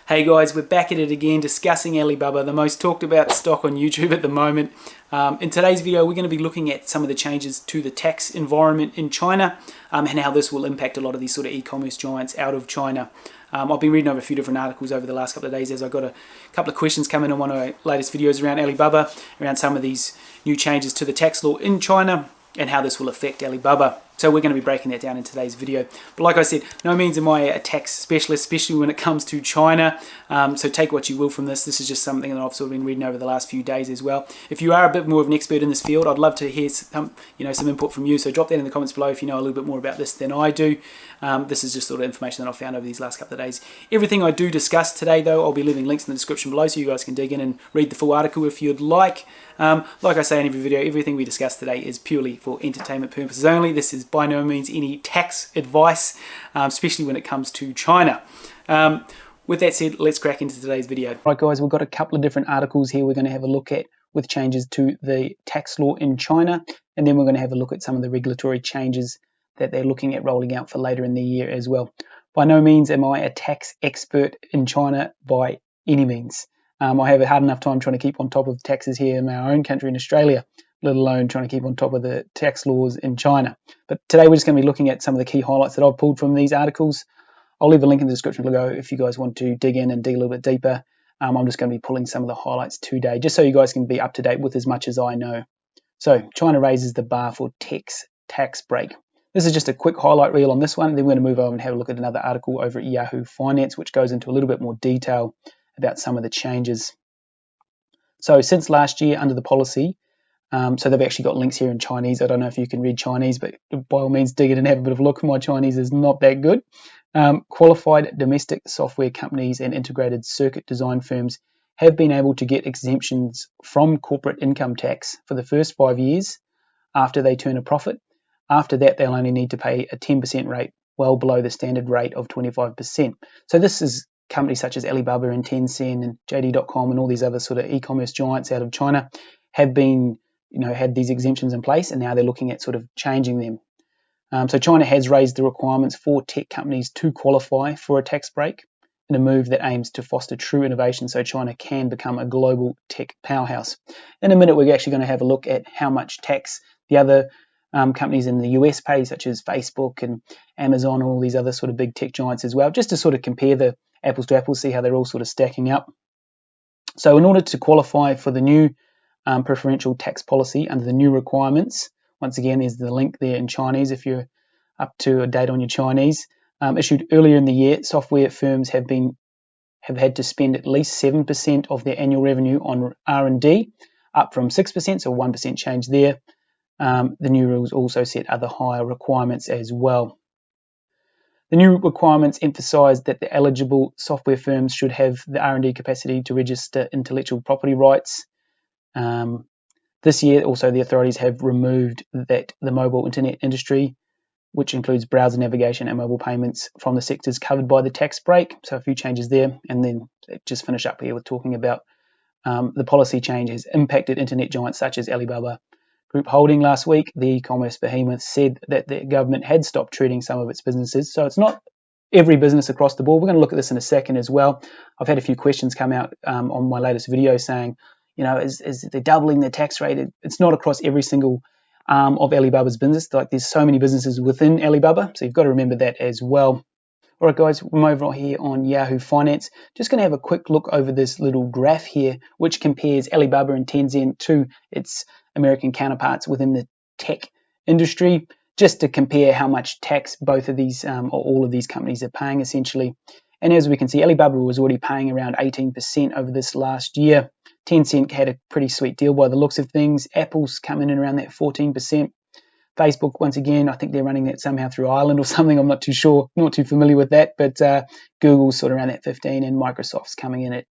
Hey guys, we're back at it again discussing Alibaba, the most talked about stock on YouTube at the moment. In today's video, we're going to be looking at some of the changes to the tax environment in China and how this will impact a lot of these sort of e-commerce giants out of China. I've been reading over a few different articles over the last couple of days as I got a couple of questions coming in one of our latest videos around Alibaba, around some of these new changes to the tax law in China and how this will affect Alibaba. So we're going to be breaking that down in today's video. But like I said, no means am I a tax specialist, especially when it comes to China. So take what you will from this. This is just something that I've sort of been reading over the last few days as well. If you are a bit more of an expert in this field, I'd love to hear some input from you. So drop that in the comments below if you know a little bit more about this than I do. This is just sort of information that I've found over these last couple of days. Everything I do discuss today, though, I'll be leaving links in the description below so you guys can dig in and read the full article if you'd like. Like I say in every video, everything we discuss today is purely for entertainment purposes only. This is by no means any tax advice, especially when it comes to China. With that said, let's crack into today's video. Right guys, we've got a couple of different articles here we're going to have a look at with changes to the tax law in China, and then we're going to have a look at some of the regulatory changes that they're looking at rolling out for later in the year as well. By no means am I a tax expert in China by any means. I have a hard enough time trying to keep on top of taxes here in our own country in Australia, let alone trying to keep on top of the tax laws in China. But today we're just going to be looking at some of the key highlights that I've pulled from these articles. I'll leave a link in the description below if you guys want to dig in and dig a little bit deeper. I'm just going to be pulling some of the highlights today, just so you guys can be up to date with as much as I know. So China raises the bar for tax break. This is just a quick highlight reel on this one. Then we're going to move on and have a look at another article over at Yahoo Finance, which goes into a little bit more detail about some of the changes. So since last year under the policy, so they've actually got links here in Chinese. I don't know if you can read Chinese, but by all means dig in and have a bit of a look. My Chinese is not that good. Qualified domestic software companies and integrated circuit design firms have been able to get exemptions from corporate income tax for the first 5 years after they turn a profit. After that, they'll only need to pay a 10% rate, well below the standard rate of 25%. So this is companies such as Alibaba and Tencent and JD.com and all these other sort of e-commerce giants out of China have been, had these exemptions in place, and now they're looking at sort of changing them. So China has raised the requirements for tech companies to qualify for a tax break in a move that aims to foster true innovation so China can become a global tech powerhouse. In a minute, we're actually going to have a look at how much tax the other companies in the US pay, such as Facebook and Amazon, all these other sort of big tech giants as well, just to sort of compare the apples to apples, see how they're all sort of stacking up. So in order to qualify for the new preferential tax policy under the new requirements, once again, there's the link there in Chinese if you're up to date on your Chinese, issued earlier in the year, software firms have had to spend at least 7% of their annual revenue on R&D, up from 6%, so 1% change there. The new rules also set other higher requirements as well. The new requirements emphasise that the eligible software firms should have the R&D capacity to register intellectual property rights. This year, also, the authorities have removed that the mobile internet industry, which includes browser navigation and mobile payments, from the sectors covered by the tax break. So a few changes there. And then just finish up here with talking about the policy change has impacted internet giants such as Alibaba Group Holding last week. The e-commerce behemoth said that the government had stopped treating some of its businesses. So it's not every business across the board. We're going to look at this in a second as well. I've had a few questions come out on my latest video saying, is they're doubling their tax rate? It's not across every single arm of Alibaba's business. Like, there's so many businesses within Alibaba, so you've got to remember that as well. All right, guys, we're over here on Yahoo Finance. Just going to have a quick look over this little graph here, which compares Alibaba and Tencent to its American counterparts within the tech industry, just to compare how much tax both of these or all of these companies are paying, essentially. And as we can see, Alibaba was already paying around 18% over this last year. Tencent had a pretty sweet deal by the looks of things. Apple's coming in around that 14%. Facebook, once again, I think they're running that somehow through Ireland or something. I'm not too sure, not too familiar with that. But Google's sort of around that 15%, and Microsoft's coming in at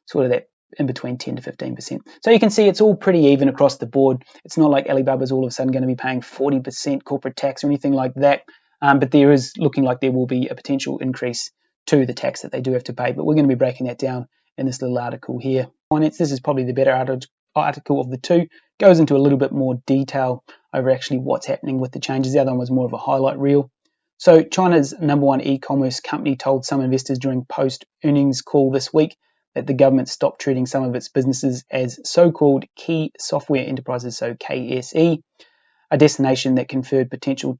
sort of that in between 10 to 15%. So you can see it's all pretty even across the board. It's not like Alibaba's all of a sudden going to be paying 40% corporate tax or anything like that. But there is looking like there will be a potential increase to the tax that they do have to pay. But we're going to be breaking that down in this little article here. Finance, this is probably the better article of the two. Goes into a little bit more detail over actually what's happening with the changes. The other one was more of a highlight reel. So China's #1 e-commerce company told some investors during post-earnings call this week that the government stopped treating some of its businesses as so-called key software enterprises, so KSE, a destination that conferred potential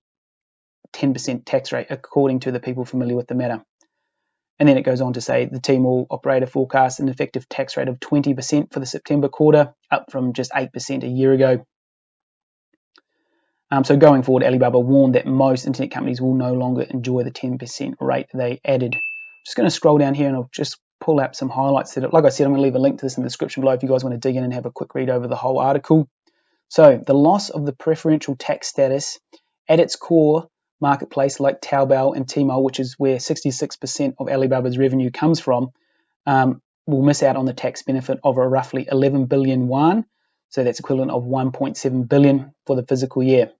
10% tax rate, according to the people familiar with the matter. And then it goes on to say the Tmall operator forecasts an effective tax rate of 20% for the September quarter, up from just 8% a year ago. So going forward, Alibaba warned that most internet companies will no longer enjoy the 10% rate they added. I'm just going to scroll down here and I'll just pull out some highlights. Like I said, I'm going to leave a link to this in the description below if you guys want to dig in and have a quick read over the whole article. So the loss of the preferential tax status at its core marketplace like Taobao and Tmall, which is where 66% of Alibaba's revenue comes from, will miss out on the tax benefit of a roughly 11 billion yuan. So that's equivalent of 1.7 billion for the fiscal year.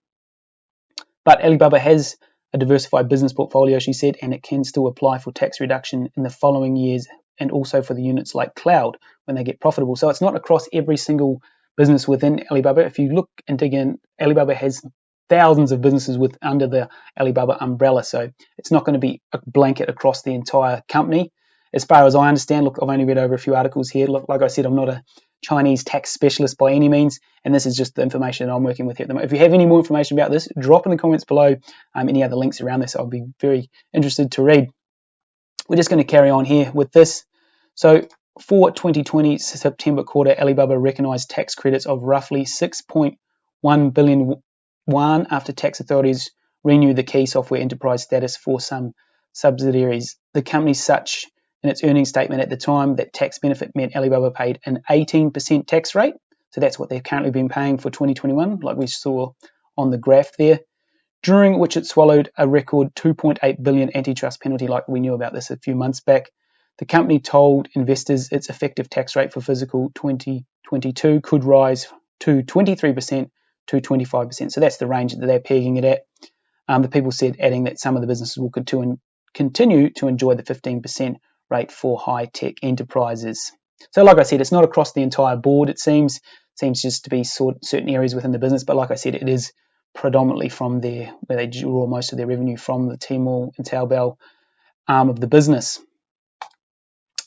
But Alibaba has a diversified business portfolio, she said, and it can still apply for tax reduction in the following years and also for the units like cloud when they get profitable. So it's not across every single business within Alibaba. If you look and dig in, Alibaba has thousands of businesses under the Alibaba umbrella. So it's not going to be a blanket across the entire company. As far as I understand, look, I've only read over a few articles here. Look, like I said, I'm not a Chinese tax specialist by any means, and this is just the information that I'm working with here at the moment. If you have any more information about this, drop in the comments below any other links around this. I'll be very interested to read. We're just going to carry on here with this. So for 2020 September quarter, Alibaba recognized tax credits of roughly 6.1 billion yuan after tax authorities renewed the key software enterprise status for some subsidiaries. The company such in its earnings statement at the time that tax benefit meant Alibaba paid an 18% tax rate. So that's what they've currently been paying for 2021, like we saw on the graph there, during which it swallowed a record 2.8 billion antitrust penalty, like we knew about this a few months back. The company told investors its effective tax rate for fiscal 2022 could rise to 23% to 25%. So that's the range that they're pegging it at. The people said, adding that some of the businesses will continue to enjoy the 15% rate for high-tech enterprises. So like I said, it's not across the entire board, it seems just to be certain areas within the business, but like I said, it is predominantly from where they draw most of their revenue from, the Tmall and Taobao arm of the business.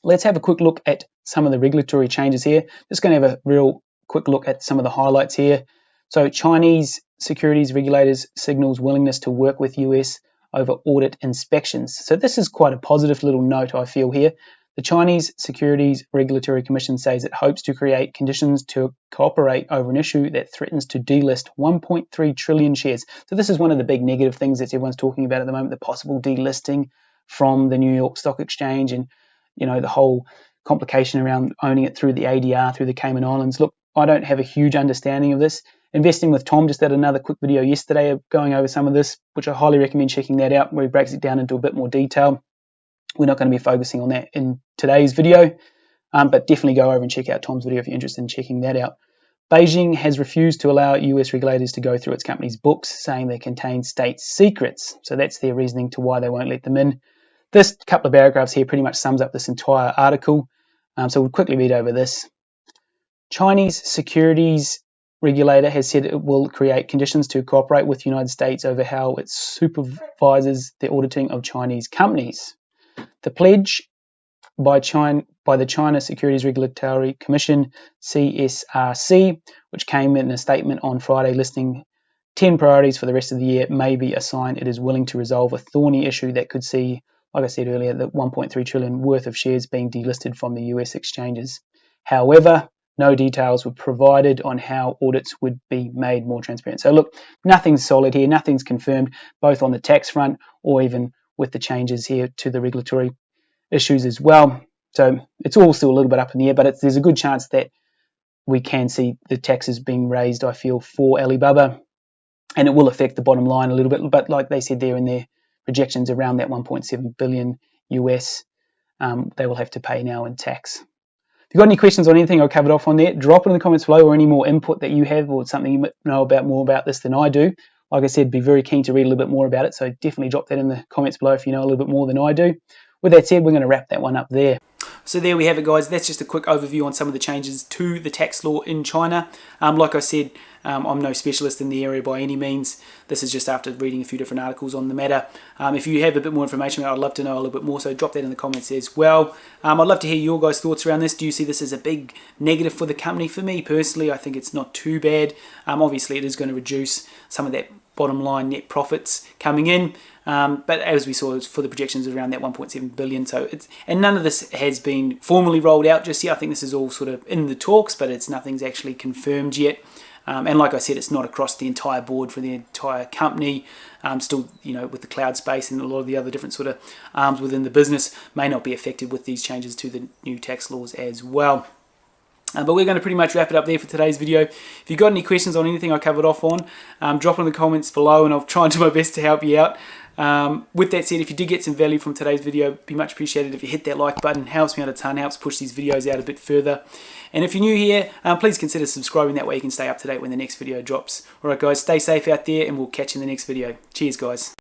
Let's have a quick look at some of the regulatory changes here. Just going to have a real quick look at some of the highlights here. So Chinese securities regulators signals willingness to work with US over audit inspections. So this is quite a positive little note, I feel here. The Chinese Securities Regulatory Commission says it hopes to create conditions to cooperate over an issue that threatens to delist 1.3 trillion shares. So this is one of the big negative things that everyone's talking about at the moment, the possible delisting from the New York Stock Exchange and, you know, the whole complication around owning it through the ADR, through the Cayman Islands. Look, I don't have a huge understanding of this. Investing with Tom just did another quick video yesterday going over some of this, which I highly recommend checking that out, where he breaks it down into a bit more detail. We're not going to be focusing on that in today's video, but definitely go over and check out Tom's video if you're interested in checking that out. Beijing has refused to allow US regulators to go through its company's books, saying they contain state secrets. So that's their reasoning to why they won't let them in. This couple of paragraphs here pretty much sums up this entire article. So we'll quickly read over this. Chinese securities regulator has said it will create conditions to cooperate with the United States over how it supervises the auditing of Chinese companies. The pledge by the China Securities Regulatory Commission, CSRC, which came in a statement on Friday listing 10 priorities for the rest of the year, may be a sign it is willing to resolve a thorny issue that could see, like I said earlier, the 1.3 trillion worth of shares being delisted from the US exchanges. However, no details were provided on how audits would be made more transparent. So look, nothing's solid here, nothing's confirmed, both on the tax front or even with the changes here to the regulatory issues as well. So it's all still a little bit up in the air, but there's a good chance that we can see the taxes being raised, I feel, for Alibaba, and it will affect the bottom line a little bit. But like they said there in their projections, around that 1.7 billion US, they will have to pay now in tax. If you've got any questions on anything I covered off on there, drop it in the comments below, or any more input that you have or something you know about more about this than I do. Like I said, be very keen to read a little bit more about it, so definitely drop that in the comments below if you know a little bit more than I do. With that said, we're going to wrap that one up there. So there we have it, guys. That's just a quick overview on some of the changes to the tax law in China. Like I said, I'm no specialist in the area by any means. This is just after reading a few different articles on the matter. If you have a bit more information, I'd love to know a little bit more, so drop that in the comments as well. I'd love to hear your guys' thoughts around this. Do you see this as a big negative for the company? For me personally, I think it's not too bad. Obviously, it is going to reduce some of that bottom line net profits coming in, but as we saw, for the projections around that 1.7 billion. So and none of this has been formally rolled out just yet. I think this is all sort of in the talks, but nothing's actually confirmed yet. And like I said, it's not across the entire board for the entire company. Still, with the cloud space and a lot of the other different sort of arms within the business may not be affected with these changes to the new tax laws as well. But we're going to pretty much wrap it up there for today's video. If you've got any questions on anything I covered off on, drop in the comments below and I'll try and do my best to help you out. With that said, if you did get some value from today's video, it'd be much appreciated if you hit that like button. It helps me out a ton, helps push these videos out a bit further. And if you're new here, please consider subscribing. That way you can stay up to date when the next video drops. Alright guys, stay safe out there and we'll catch you in the next video. Cheers guys.